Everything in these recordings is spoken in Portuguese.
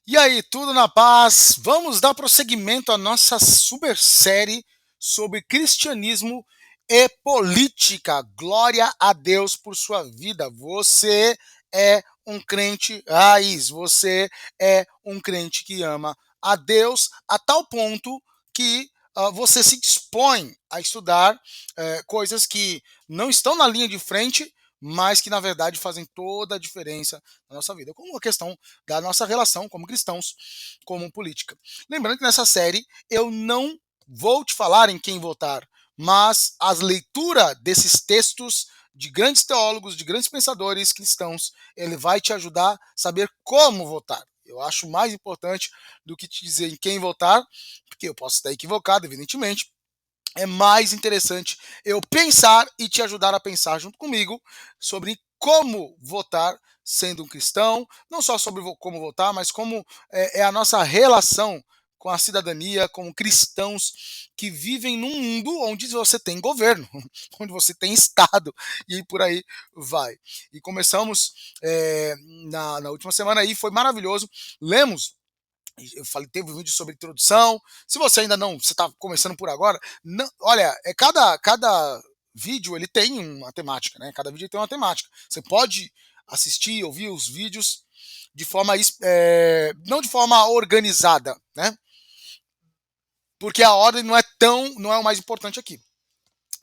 E aí, tudo na paz? Vamos dar prosseguimento à nossa super série sobre cristianismo e política. Glória a Deus por sua vida. Você é um crente raiz, você é um crente que ama a Deus a tal ponto que você se dispõe a estudar coisas que não estão na linha de frente, mas que na verdade fazem toda a diferença na nossa vida, como a questão da nossa relação como cristãos, como política. Lembrando que nessa série eu não vou te falar em quem votar, mas a leitura desses textos de grandes teólogos, de grandes pensadores cristãos, ele vai te ajudar a saber como votar. Eu acho mais importante do que te dizer em quem votar, porque eu posso estar equivocado, evidentemente. É mais interessante eu pensar e te ajudar a pensar junto comigo sobre como votar sendo um cristão, não só sobre como votar, mas como é a nossa relação com a cidadania, como cristãos que vivem num mundo onde você tem governo, onde você tem Estado, e por aí vai. E começamos na última semana aí, foi maravilhoso. Lemos, eu falei, teve um vídeo sobre introdução. Se você ainda não, você está começando por agora, não, olha, cada vídeo ele tem uma temática, né? Cada vídeo tem uma temática. Você pode assistir, ouvir os vídeos de forma não de forma organizada, né? Porque a ordem não é o mais importante aqui.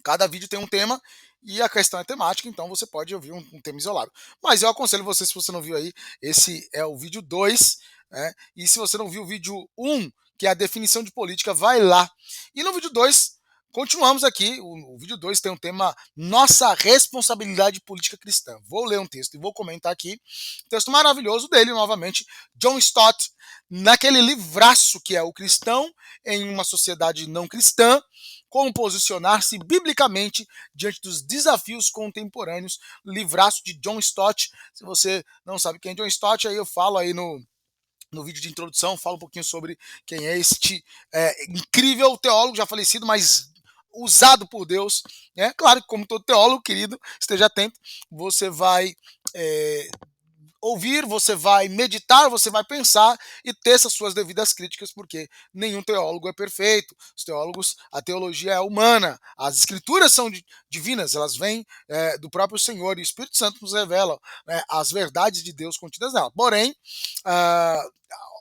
Cada vídeo tem um tema e a questão é temática, então você pode ouvir um tema isolado. Mas eu aconselho você, se você não viu aí, esse é o vídeo 2, né? E se você não viu o vídeo 1, que é a definição de política, vai lá. E no vídeo 2, continuamos aqui. O vídeo 2 tem um tema Nossa Responsabilidade Política Cristã. Vou ler um texto e vou comentar aqui. Um texto maravilhoso dele, novamente, John Stott, naquele livraço que é O Cristão em uma Sociedade Não Cristã, como posicionar-se biblicamente diante dos desafios contemporâneos, livraço de John Stott. Se você não sabe quem é John Stott, aí eu falo aí no vídeo de introdução, falo um pouquinho sobre quem é este incrível teólogo, já falecido, mas usado por Deus, né? Claro que como todo teólogo, querido, esteja atento, você vai é, ouvir, você vai meditar, você vai pensar e ter essas suas devidas críticas, porque nenhum teólogo é perfeito. Os teólogos, a teologia é humana, as escrituras são divinas, elas vêm do próprio Senhor e o Espírito Santo nos revela as verdades de Deus contidas nela. Porém, ah,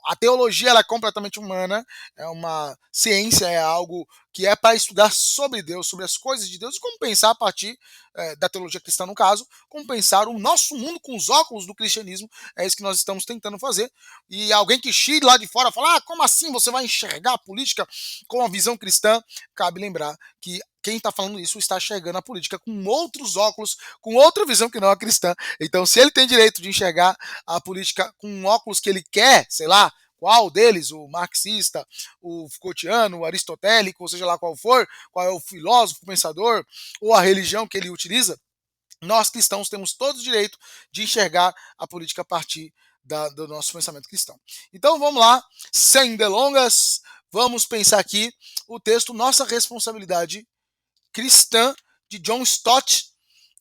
a teologia ela é completamente humana, é uma ciência, é algo que é para estudar sobre Deus, sobre as coisas de Deus, e como pensar a partir da teologia cristã, no caso, como pensar o nosso mundo com os óculos do cristianismo, é isso que nós estamos tentando fazer. E alguém que xire lá de fora fala, como assim você vai enxergar a política com a visão cristã? Cabe lembrar que quem está falando isso está enxergando a política com outros óculos, com outra visão que não a cristã. Então, se ele tem direito de enxergar a política com um óculos que ele quer, sei lá, qual deles, o marxista, o Foucaultiano, o aristotélico, ou seja lá qual for, qual é o filósofo, o pensador, ou a religião que ele utiliza, nós cristãos temos todo o direito de enxergar a política a partir do nosso pensamento cristão. Então vamos lá, sem delongas, vamos pensar aqui o texto Nossa Responsabilidade Cristã, de John Stott,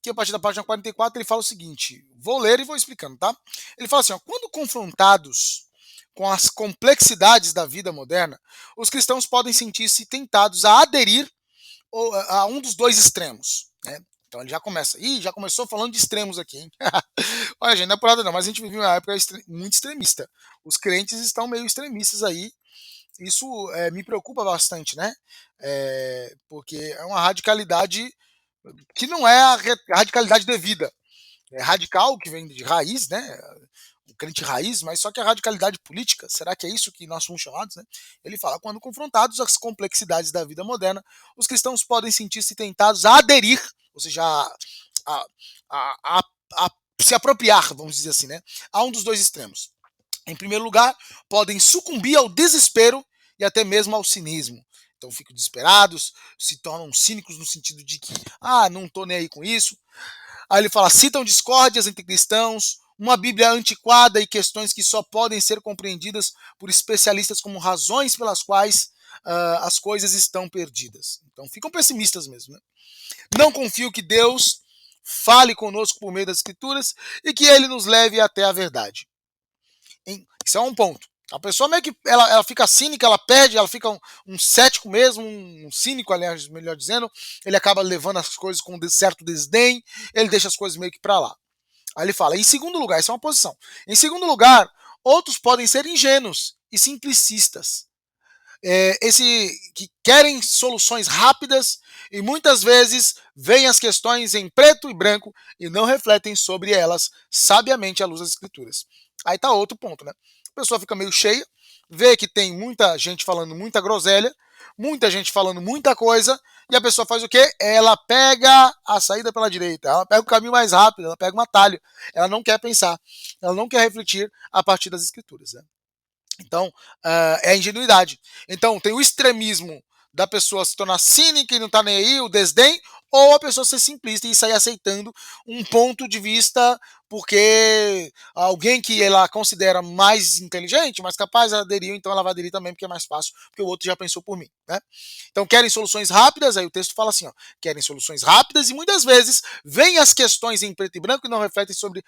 que a partir da página 44 ele fala o seguinte, vou ler e vou explicando, tá? Ele fala assim, quando confrontados com as complexidades da vida moderna, os cristãos podem sentir-se tentados a aderir a um dos dois extremos, né? Então ele já começa. Já começou falando de extremos aqui, hein? Olha, gente, não é por nada não, mas a gente vive uma época muito extremista. Os crentes estão meio extremistas aí. Isso me preocupa bastante, né? Porque é uma radicalidade que não é a radicalidade devida. É radical, que vem de raiz, né? O crente raiz, mas só que a radicalidade política, será que é isso que nós somos chamados, né? Ele fala, quando confrontados às complexidades da vida moderna, os cristãos podem sentir-se tentados a aderir, ou seja, a, a, a se apropriar, vamos dizer assim, né? A um dos dois extremos. Em primeiro lugar, podem sucumbir ao desespero e até mesmo ao cinismo. Então ficam desesperados, se tornam cínicos no sentido de que, não estou nem aí com isso. Aí ele fala, citam discórdias entre cristãos, uma Bíblia antiquada e questões que só podem ser compreendidas por especialistas como razões pelas quais as coisas estão perdidas. Então ficam pessimistas mesmo, né? Não confio que Deus fale conosco por meio das Escrituras e que Ele nos leve até a verdade. Isso é um ponto. A pessoa meio que ela fica cínica, ela perde, ela fica um cético mesmo, um cínico, aliás, melhor dizendo. Ele acaba levando as coisas com um certo desdém, ele deixa as coisas meio que para lá. Aí ele fala, em segundo lugar, isso é uma posição. Em segundo lugar, outros podem ser ingênuos e simplicistas. Que querem soluções rápidas e muitas vezes veem as questões em preto e branco e não refletem sobre elas sabiamente à luz das escrituras. Aí tá outro ponto, né? A pessoa fica meio cheia, vê que tem muita gente falando muita groselha, muita gente falando muita coisa, e a pessoa faz o quê? Ela pega a saída pela direita, ela pega o caminho mais rápido, ela pega um atalho, ela não quer pensar, ela não quer refletir a partir das escrituras, né? Então, é a ingenuidade. Então, tem o extremismo da pessoa se tornar cínica e não tá nem aí, o desdém, ou a pessoa ser simplista e sair aceitando um ponto de vista porque alguém que ela considera mais inteligente, mais capaz, ela aderiu, então ela vai aderir também porque é mais fácil, porque o outro já pensou por mim, né? Então, querem soluções rápidas, aí o texto fala assim, ó, querem soluções rápidas e muitas vezes vêm as questões em preto e branco e não refletem sobre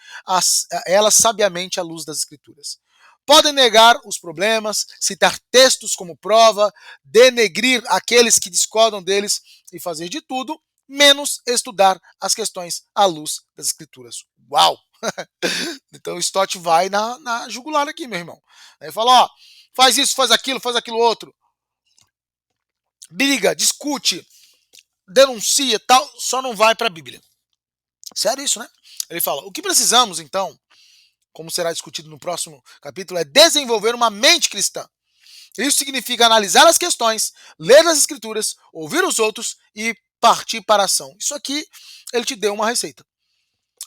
elas sabiamente à luz das escrituras. Podem negar os problemas, citar textos como prova, denegrir aqueles que discordam deles e fazer de tudo, menos estudar as questões à luz das escrituras. Uau! Então o Stott vai na jugular aqui, meu irmão. Ele fala, ó, faz isso, faz aquilo outro. Briga, discute, denuncia, tal, só não vai para a Bíblia. Sério isso, né? Ele fala, o que precisamos, então, como será discutido no próximo capítulo, é desenvolver uma mente cristã. Isso significa analisar as questões, ler as escrituras, ouvir os outros e partir para a ação. Isso aqui, ele te deu uma receita.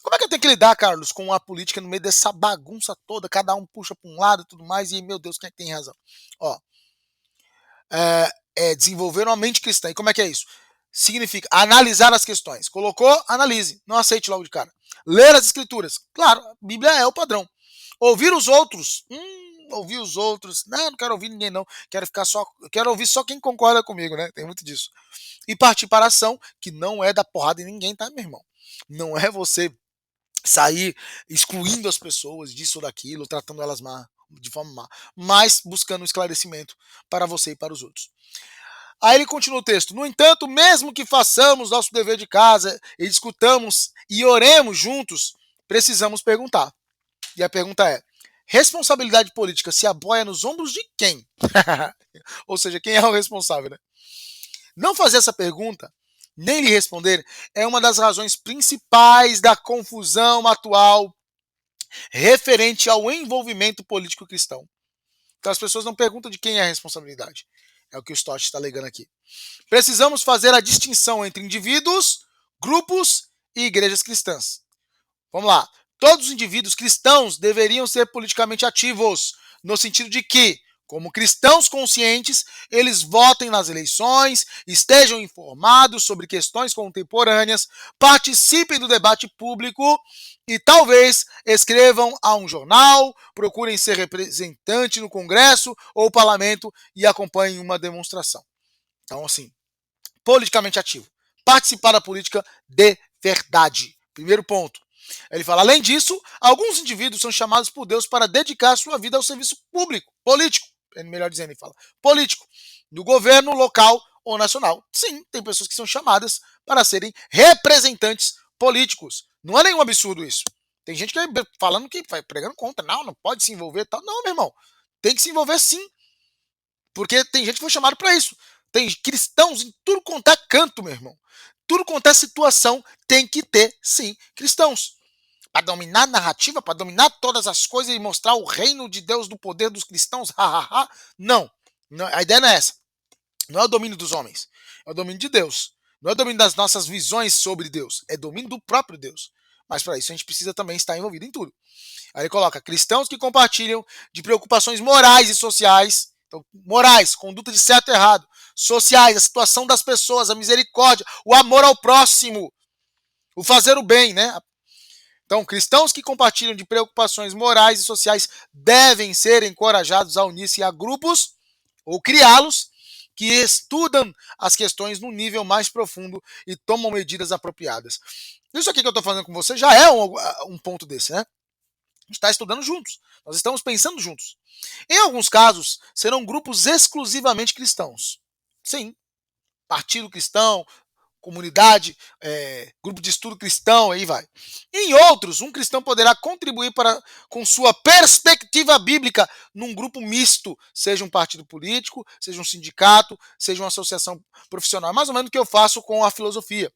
Como é que eu tenho que lidar, Carlos, com a política no meio dessa bagunça toda? Cada um puxa para um lado e tudo mais, e, meu Deus, quem é que tem razão? Ó, desenvolver uma mente cristã. E como é que é isso? Significa analisar as questões. Colocou, analise. Não aceite logo de cara. Ler as escrituras. Claro, a Bíblia é o padrão. Ouvir os outros. Ouvir os outros. Não quero ouvir ninguém, não. Quero ouvir só quem concorda comigo, né? Tem muito disso. E partir para a ação, que não é dar porrada em ninguém, tá, meu irmão? Não é você sair excluindo as pessoas disso ou daquilo, tratando elas de forma má, mas buscando um esclarecimento para você e para os outros. Aí ele continua o texto. No entanto, mesmo que façamos nosso dever de casa e discutamos e oremos juntos, precisamos perguntar. E a pergunta é: responsabilidade política se apoia nos ombros de quem? Ou seja, quem é o responsável, né? Não fazer essa pergunta, nem lhe responder, é uma das razões principais da confusão atual referente ao envolvimento político cristão. Então as pessoas não perguntam de quem é a responsabilidade. É o que o Stott está alegando aqui. Precisamos fazer a distinção entre indivíduos, grupos e igrejas cristãs. Vamos lá. Todos os indivíduos cristãos deveriam ser politicamente ativos, no sentido de que, como cristãos conscientes, eles votem nas eleições, estejam informados sobre questões contemporâneas, participem do debate público e talvez escrevam a um jornal, procurem ser representante no Congresso ou Parlamento e acompanhem uma demonstração. Então, assim, politicamente ativo. Participar da política de verdade. Primeiro ponto. Ele fala, além disso, alguns indivíduos são chamados por Deus para dedicar sua vida ao serviço público, político, melhor dizendo, ele fala, político, no governo local ou nacional. Sim, tem pessoas que são chamadas para serem representantes políticos. Não é nenhum absurdo isso. Tem gente que falando que vai pregando contra, não pode se envolver, tal. Não, meu irmão, tem que se envolver sim, porque tem gente que foi chamado para isso. Tem cristãos em tudo quanto é canto, meu irmão. Tudo quanto é situação tem que ter, sim, cristãos. Para dominar a narrativa, para dominar todas as coisas e mostrar o reino de Deus do poder dos cristãos, não. A ideia não é essa. Não é o domínio dos homens. É o domínio de Deus. Não é o domínio das nossas visões sobre Deus. É domínio do próprio Deus. Mas para isso a gente precisa também estar envolvido em tudo. Aí ele coloca cristãos que compartilham de preocupações morais e sociais. Então, morais, conduta de certo e errado. Sociais, a situação das pessoas, a misericórdia, o amor ao próximo, o fazer o bem, né? Então, cristãos que compartilham de preocupações morais e sociais devem ser encorajados a unir-se a grupos ou criá-los que estudam as questões no nível mais profundo e tomam medidas apropriadas. Isso aqui que eu estou falando com você já é um ponto desse, né? gente está estudando juntos, nós estamos pensando juntos. Em alguns casos, serão grupos exclusivamente cristãos. Sim, partido cristão, comunidade, grupo de estudo cristão, aí vai. Em outros, um cristão poderá contribuir com sua perspectiva bíblica num grupo misto, seja um partido político, seja um sindicato, seja uma associação profissional. É mais ou menos o que eu faço com a filosofia.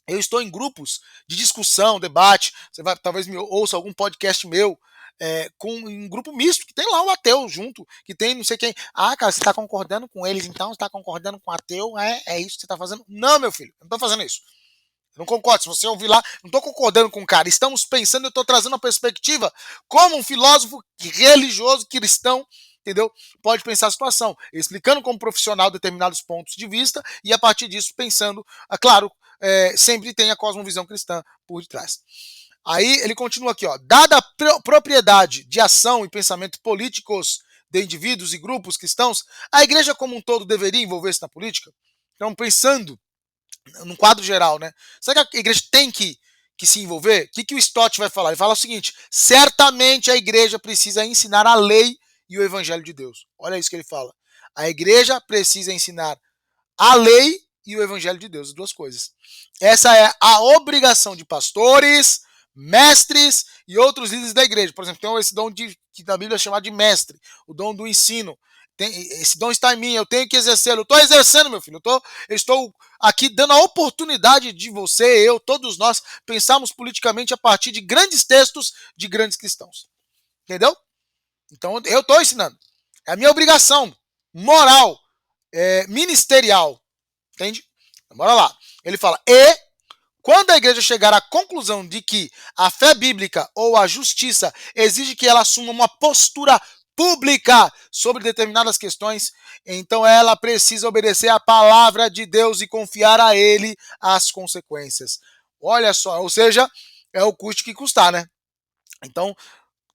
Eu estou em grupos de discussão, debate. Você vai, talvez me ouça algum podcast meu com um grupo misto, que tem lá o ateu junto, que tem não sei quem. Ah, cara, você está concordando com eles, então você está concordando com o ateu? É isso que você está fazendo? Não, meu filho, eu não estou fazendo isso. Eu não concordo. Se você ouvir lá, não estou concordando com o cara. Estamos pensando, eu estou trazendo uma perspectiva como um filósofo religioso cristão, entendeu? Pode pensar a situação, explicando como profissional determinados pontos de vista e a partir disso pensando, claro, sempre tem a cosmovisão cristã por detrás. Aí ele continua aqui, ó. Dada a propriedade de ação e pensamento políticos de indivíduos e grupos cristãos, a igreja como um todo deveria envolver-se na política? Então, pensando num quadro geral, né? Será que a igreja tem que se envolver? O que o Stott vai falar? Ele fala o seguinte: certamente a igreja precisa ensinar a lei e o evangelho de Deus. Olha isso que ele fala. A igreja precisa ensinar a lei e o evangelho de Deus, as duas coisas. Essa é a obrigação de pastores, mestres e outros líderes da igreja. Por exemplo, tem esse dom que na Bíblia é chamado de mestre, o dom do ensino. Esse dom está em mim, eu tenho que exercê-lo. Eu estou exercendo, meu filho. Eu estou aqui dando a oportunidade de você, eu, todos nós, pensarmos politicamente a partir de grandes textos de grandes cristãos. Entendeu? Então, eu estou ensinando. É a minha obrigação moral, ministerial. Entende? Então, bora lá. Ele fala, quando a igreja chegar à conclusão de que a fé bíblica ou a justiça exige que ela assuma uma postura pública sobre determinadas questões, então ela precisa obedecer à palavra de Deus e confiar a ele as consequências. Olha só, ou seja, é o custo que custar, né? Então,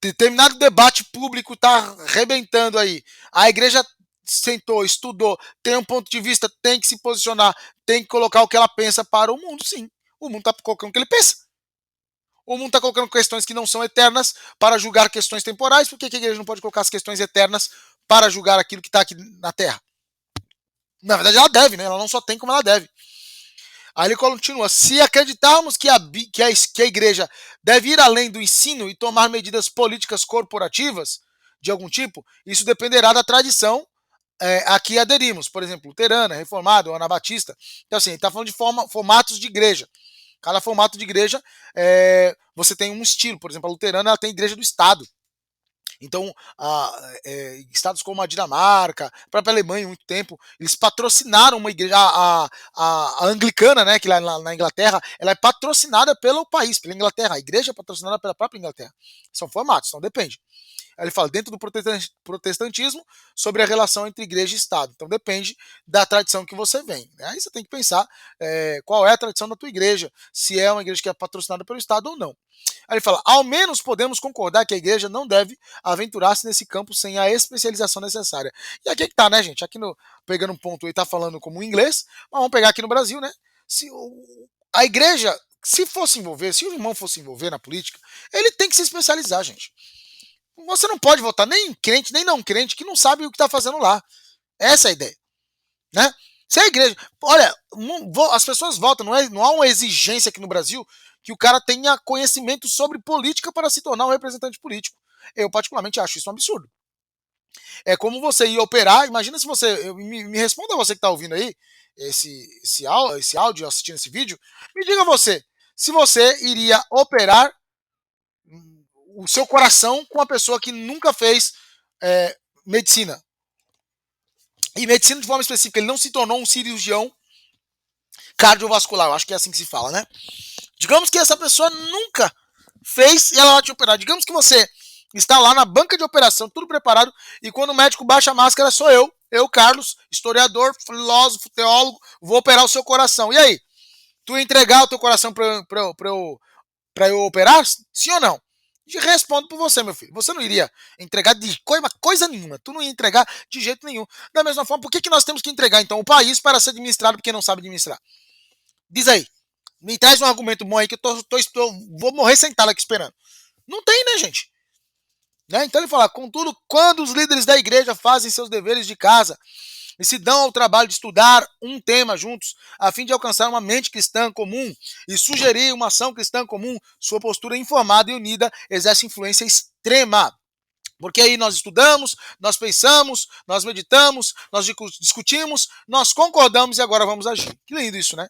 determinado debate público está arrebentando aí. A igreja sentou, estudou, tem um ponto de vista, tem que se posicionar, tem que colocar o que ela pensa para o mundo, sim. O mundo está colocando o que ele pensa. O mundo está colocando questões que não são eternas para julgar questões temporais. Por que a igreja não pode colocar as questões eternas para julgar aquilo que está aqui na Terra? Na verdade, ela deve, né? Ela não só tem como ela deve. Aí ele continua: se acreditarmos que a igreja deve ir além do ensino e tomar medidas políticas corporativas de algum tipo, isso dependerá da tradição a que aderimos. Por exemplo, luterana, reformada, anabatista. Então, assim, ele está falando de formatos de igreja. Cada formato de igreja, você tem um estilo. Por exemplo, a luterana ela tem igreja do Estado. Então, estados como a Dinamarca, a própria Alemanha, há muito tempo, eles patrocinaram uma igreja, a anglicana, né, que lá na Inglaterra, ela é patrocinada pelo país, pela Inglaterra. A igreja é patrocinada pela própria Inglaterra. São formatos, então depende. Aí ele fala, dentro do protestantismo, sobre a relação entre igreja e Estado. Então depende da tradição que você vem. Né? Aí você tem que pensar qual é a tradição da tua igreja, se é uma igreja que é patrocinada pelo Estado ou não. Aí ele fala, ao menos podemos concordar que a igreja não deve aventurar-se nesse campo sem a especialização necessária. E aqui é que tá, né, gente? Aqui pegando um ponto aí, tá falando como inglês, mas vamos pegar aqui no Brasil, né? A igreja, se fosse envolver, se o irmão fosse envolver na política, ele tem que se especializar, gente. Você não pode votar nem em crente, nem não crente, que não sabe o que está fazendo lá. Essa é a ideia. Né? Se a igreja. Olha, as pessoas votam, não há uma exigência aqui no Brasil que o cara tenha conhecimento sobre política para se tornar um representante político. Eu, particularmente, acho isso um absurdo. É como você ir operar. Imagina se você. Me responda você que está ouvindo aí esse áudio, assistindo esse vídeo. Me diga você, se você iria operar o seu coração com uma pessoa que nunca fez medicina. E medicina de forma específica, ele não se tornou um cirurgião cardiovascular, eu acho que é assim que se fala, né? Digamos que essa pessoa nunca fez e ela vai te operar. Digamos que você está lá na banca de operação, tudo preparado, e quando o médico baixa a máscara, sou eu, Carlos, historiador, filósofo, teólogo, vou operar o seu coração. E aí? Tu entregar o teu coração para eu operar? Sim ou não? Respondo por você, meu filho. Você não iria entregar de coisa nenhuma. Tu não ia entregar de jeito nenhum. Da mesma forma, por que nós temos que entregar, então, o país para ser administrado porque não sabe administrar? Diz aí. Me traz um argumento bom aí que eu vou morrer sentado aqui esperando. Não tem, né, gente? Né? Então ele fala, contudo, quando os líderes da igreja fazem seus deveres de casa e se dão ao trabalho de estudar um tema juntos, a fim de alcançar uma mente cristã comum e sugerir uma ação cristã comum, sua postura informada e unida exerce influência extrema. Porque aí nós estudamos, nós pensamos, nós meditamos, nós discutimos, nós concordamos e agora vamos agir. Que lindo isso, né?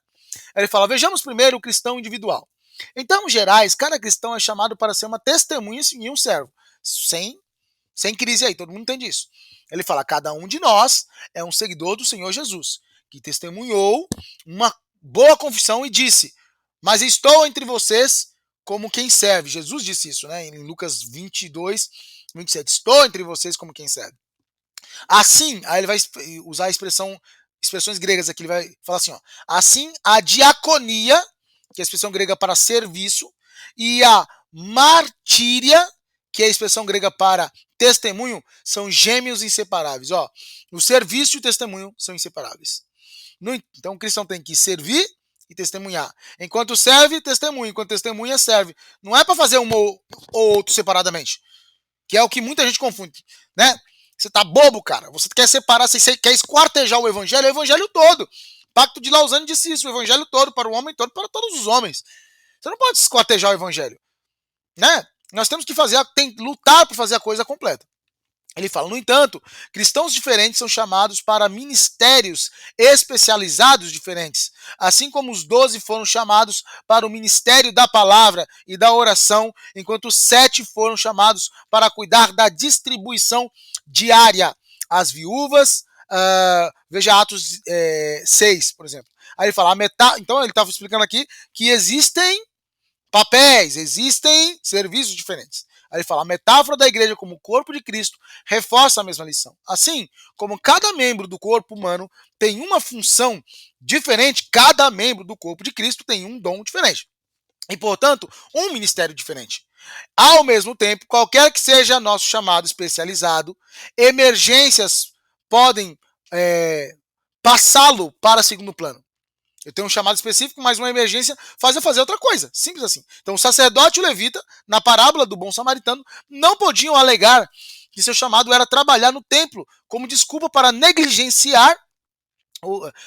Ele fala, vejamos primeiro o cristão individual. Em termos gerais, cada cristão é chamado para ser uma testemunha e um servo. Sem crise aí, todo mundo entende isso. Ele fala, cada um de nós é um seguidor do Senhor Jesus, que testemunhou uma boa confissão e disse, mas estou entre vocês como quem serve. Jesus disse isso, né? Em Lucas 22, 27. Estou entre vocês como quem serve. Assim, aí ele vai usar expressões gregas aqui, ele vai falar assim, ó. Assim, a diaconia, que é a expressão grega para serviço, e a martíria, que é a expressão grega para testemunho, são gêmeos inseparáveis. Ó, o serviço e o testemunho são inseparáveis. Então o cristão tem que servir e testemunhar. Enquanto serve, testemunha. Enquanto testemunha, serve. Não é para fazer um ou outro separadamente, que é o que muita gente confunde, né? Você tá bobo, cara. Você quer separar, você quer esquartejar o evangelho todo. Pacto de Lausanne disse isso, o evangelho todo, para o homem todo, para todos os homens. Você não pode esquartejar o evangelho, né? Nós temos que lutar por fazer a coisa completa. Ele fala, no entanto, cristãos diferentes são chamados para ministérios especializados diferentes, assim como os 12 foram chamados para o ministério da palavra e da oração, enquanto os 7 foram chamados para cuidar da distribuição diária às viúvas, veja Atos 6, por exemplo. Aí ele fala, então ele estava explicando aqui que existem papéis, existem serviços diferentes. Aí ele fala, a metáfora da igreja como corpo de Cristo reforça a mesma lição. Assim, como cada membro do corpo humano tem uma função diferente, cada membro do corpo de Cristo tem um dom diferente. E, portanto, um ministério diferente. Ao mesmo tempo, qualquer que seja nosso chamado especializado, emergências podem passá-lo para segundo plano. Eu tenho um chamado específico, mas uma emergência faz eu fazer outra coisa. Simples assim. Então o sacerdote e o levita, na parábola do bom samaritano, não podiam alegar que seu chamado era trabalhar no templo como desculpa para negligenciar,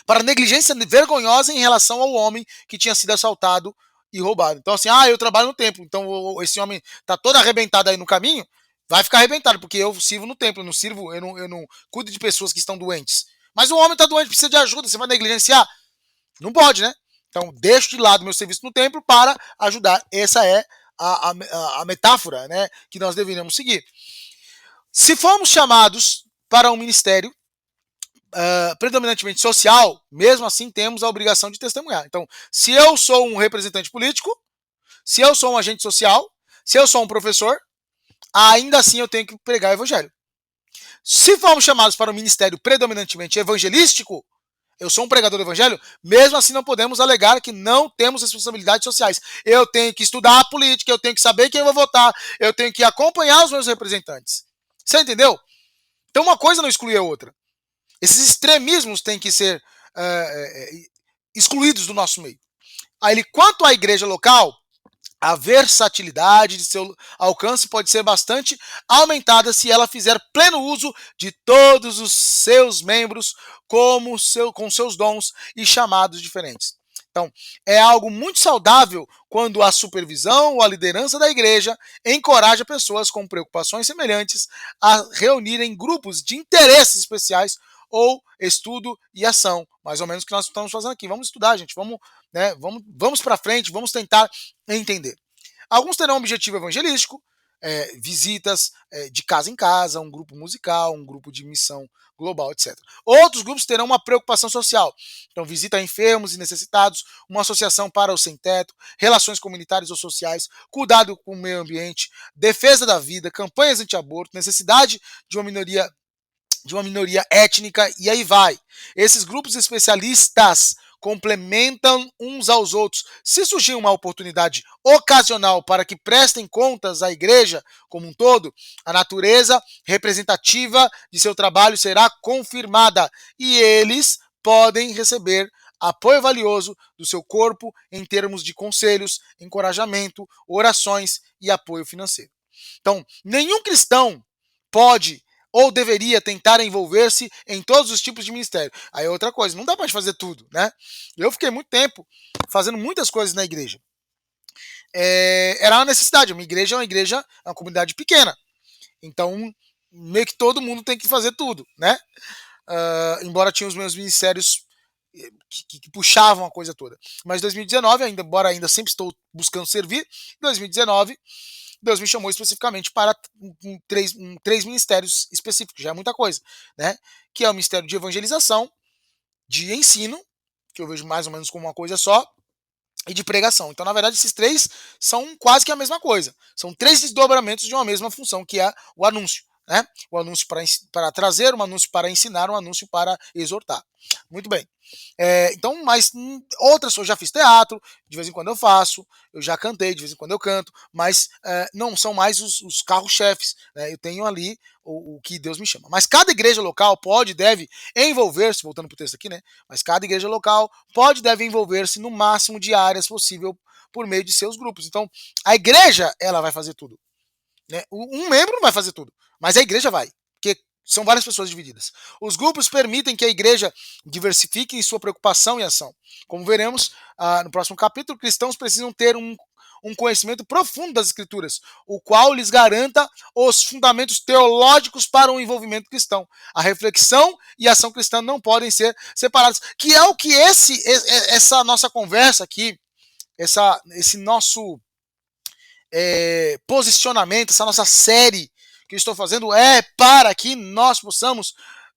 para negligência vergonhosa em relação ao homem que tinha sido assaltado e roubado. Então assim, eu trabalho no templo, então esse homem está todo arrebentado aí no caminho, vai ficar arrebentado, porque eu sirvo no templo, eu não cuido de pessoas que estão doentes. Mas o homem está doente, precisa de ajuda, você vai negligenciar? Não pode, né? Então, deixo de lado meu serviço no templo para ajudar. Essa é a metáfora, né, que nós deveríamos seguir. Se formos chamados para um ministério predominantemente social, mesmo assim temos a obrigação de testemunhar. Então, se eu sou um representante político, se eu sou um agente social, se eu sou um professor, ainda assim eu tenho que pregar o evangelho. Se formos chamados para um ministério predominantemente evangelístico, eu sou um pregador do evangelho, mesmo assim não podemos alegar que não temos responsabilidades sociais. Eu tenho que estudar a política, eu tenho que saber quem eu vou votar, eu tenho que acompanhar os meus representantes. Você entendeu? Então uma coisa não exclui a outra. Esses extremismos têm que ser excluídos do nosso meio. Aí, quanto à igreja local, a versatilidade de seu alcance pode ser bastante aumentada se ela fizer pleno uso de todos os seus membros com seus dons e chamados diferentes. Então, é algo muito saudável quando a supervisão ou a liderança da igreja encoraja pessoas com preocupações semelhantes a reunirem grupos de interesses especiais ou estudo e ação. Mais ou menos o que nós estamos fazendo aqui. Vamos estudar, gente. Vamos para frente, vamos tentar entender. Alguns terão um objetivo evangelístico, visitas de casa em casa, um grupo musical, um grupo de missão global, etc. Outros grupos terão uma preocupação social. Então, visita a enfermos e necessitados, uma associação para o sem-teto, relações comunitárias ou sociais, cuidado com o meio ambiente, defesa da vida, campanhas anti-aborto, necessidade de uma minoria étnica, e aí vai. Esses grupos especialistas complementam uns aos outros. Se surgir uma oportunidade ocasional para que prestem contas à igreja como um todo, a natureza representativa de seu trabalho será confirmada e eles podem receber apoio valioso do seu corpo em termos de conselhos, encorajamento, orações e apoio financeiro. Então, nenhum cristão pode ou deveria tentar envolver-se em todos os tipos de ministério. Aí é outra coisa, não dá pra gente fazer tudo, né? Eu fiquei muito tempo fazendo muitas coisas na igreja. Era uma necessidade, uma igreja é uma comunidade pequena. Então, meio que todo mundo tem que fazer tudo, né? Embora tinha os meus ministérios que puxavam a coisa toda. Mas 2019, embora ainda sempre estou buscando servir, 2019 Deus me chamou especificamente para três ministérios específicos, já é muita coisa, né? Que é o ministério de evangelização, de ensino, que eu vejo mais ou menos como uma coisa só, e de pregação. Então, na verdade, esses três são quase que a mesma coisa. São três desdobramentos de uma mesma função, que é o anúncio. Né? O anúncio para trazer, um anúncio para ensinar, um anúncio para exortar. Muito bem. Então, mas outras eu já fiz teatro, de vez em quando eu faço, eu já cantei, de vez em quando eu canto, mas não são mais os carros-chefes. Né? Eu tenho ali o que Deus me chama. Mas cada igreja local pode e deve envolver-se, voltando para o texto aqui, né? Mas cada igreja local pode e deve envolver-se no máximo de áreas possível por meio de seus grupos. Então, a igreja, ela vai fazer tudo. Né? Um membro não vai fazer tudo, mas a igreja vai, porque são várias pessoas divididas. Os grupos permitem que a igreja diversifique em sua preocupação e ação. Como veremos no próximo capítulo, cristãos precisam ter um conhecimento profundo das Escrituras, o qual lhes garanta os fundamentos teológicos para o envolvimento cristão. A reflexão e a ação cristã não podem ser separadas, que é o que essa nossa conversa aqui, esse nosso posicionamento, essa nossa série que eu estou fazendo é para que nós possamos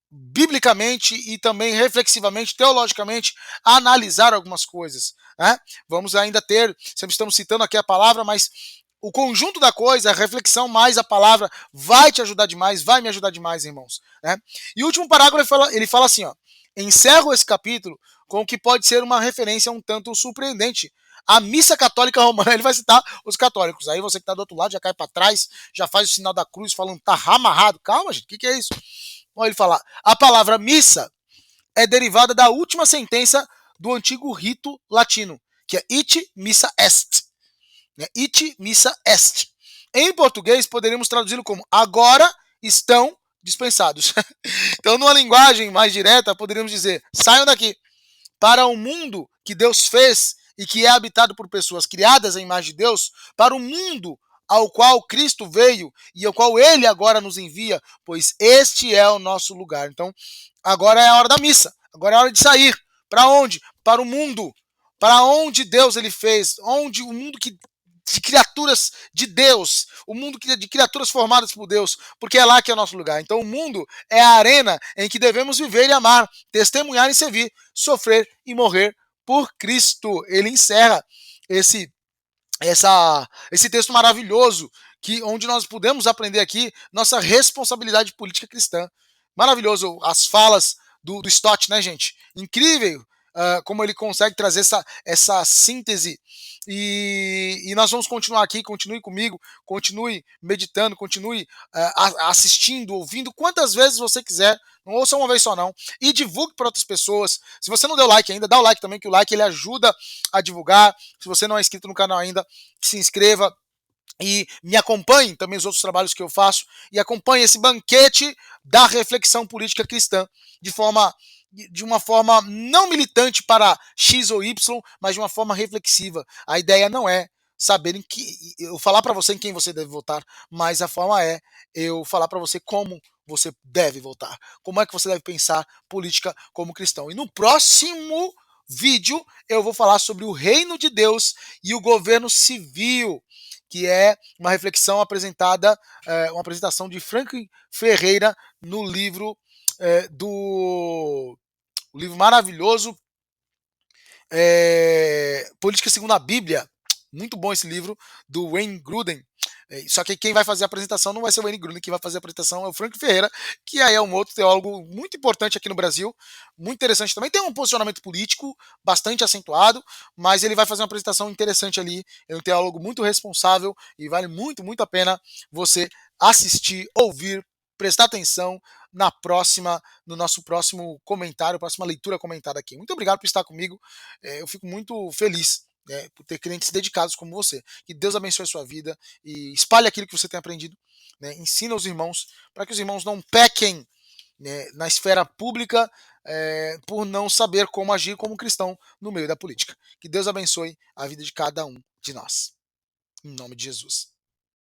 biblicamente e também reflexivamente, teologicamente, analisar algumas coisas. Né? Vamos ainda ter, sempre estamos citando aqui a palavra, mas o conjunto da coisa, a reflexão mais a palavra, vai te ajudar demais, vai me ajudar demais, irmãos. Né? E o último parágrafo, ele fala assim, ó, encerro esse capítulo com o que pode ser uma referência um tanto surpreendente. A missa católica romana, ele vai citar os católicos. Aí você que está do outro lado já cai para trás, já faz o sinal da cruz, falando tá amarrado. Calma, gente, o que é isso? Bom, ele fala, a palavra missa é derivada da última sentença do antigo rito latino, que é ite missa est. Ite missa est. Em português, poderíamos traduzi-lo como agora estão dispensados. Então, numa linguagem mais direta, poderíamos dizer, saiam daqui. Para o mundo que Deus fez e que é habitado por pessoas criadas à imagem de Deus, para o mundo ao qual Cristo veio e ao qual Ele agora nos envia, pois este é o nosso lugar. Então, agora é a hora da missa, agora é a hora de sair. Para onde? Para o mundo. Para onde Deus ele fez, onde o mundo de criaturas de Deus, o mundo de criaturas formadas por Deus, porque é lá que é o nosso lugar. Então o mundo é a arena em que devemos viver e amar, testemunhar e servir, sofrer e morrer por Cristo. Ele encerra esse texto maravilhoso, onde nós podemos aprender aqui nossa responsabilidade política cristã. Maravilhoso as falas do Stott, né, gente? Incrível como ele consegue trazer essa síntese. E nós vamos continuar aqui, continue comigo, continue meditando, continue assistindo, ouvindo, quantas vezes você quiser. Não ouça uma vez só não. E divulgue para outras pessoas. Se você não deu like ainda, dá o like também, que o like ele ajuda a divulgar. Se você não é inscrito no canal ainda, se inscreva e me acompanhe também os outros trabalhos que eu faço e acompanhe esse banquete da reflexão política cristã de uma forma não militante para X ou Y, mas de uma forma reflexiva. A ideia não é saber eu falar para você em quem você deve votar, mas a forma é eu falar para você como você deve votar, como é que você deve pensar política como cristão. E no próximo vídeo eu vou falar sobre o reino de Deus e o governo civil, que é uma reflexão apresentada, uma apresentação de Franklin Ferreira no livro o livro maravilhoso Política Segundo a Bíblia. Muito bom esse livro, do Wayne Grudem. Só que quem vai fazer a apresentação não vai ser o Wayne Grudem, quem vai fazer a apresentação é o Frank Ferreira, que aí é um outro teólogo muito importante aqui no Brasil, muito interessante também. Tem um posicionamento político bastante acentuado, mas ele vai fazer uma apresentação interessante ali. É um teólogo muito responsável e vale muito, muito a pena você assistir, ouvir, prestar atenção no nosso próximo comentário, próxima leitura comentada aqui. Muito obrigado por estar comigo. Eu fico muito feliz né, por ter crentes dedicados como você. Que Deus abençoe a sua vida e espalhe aquilo que você tem aprendido, né, ensina os irmãos, para que os irmãos não pequem, né, na esfera pública, por não saber como agir como cristão no meio da política. Que Deus abençoe a vida de cada um de nós. Em nome de Jesus.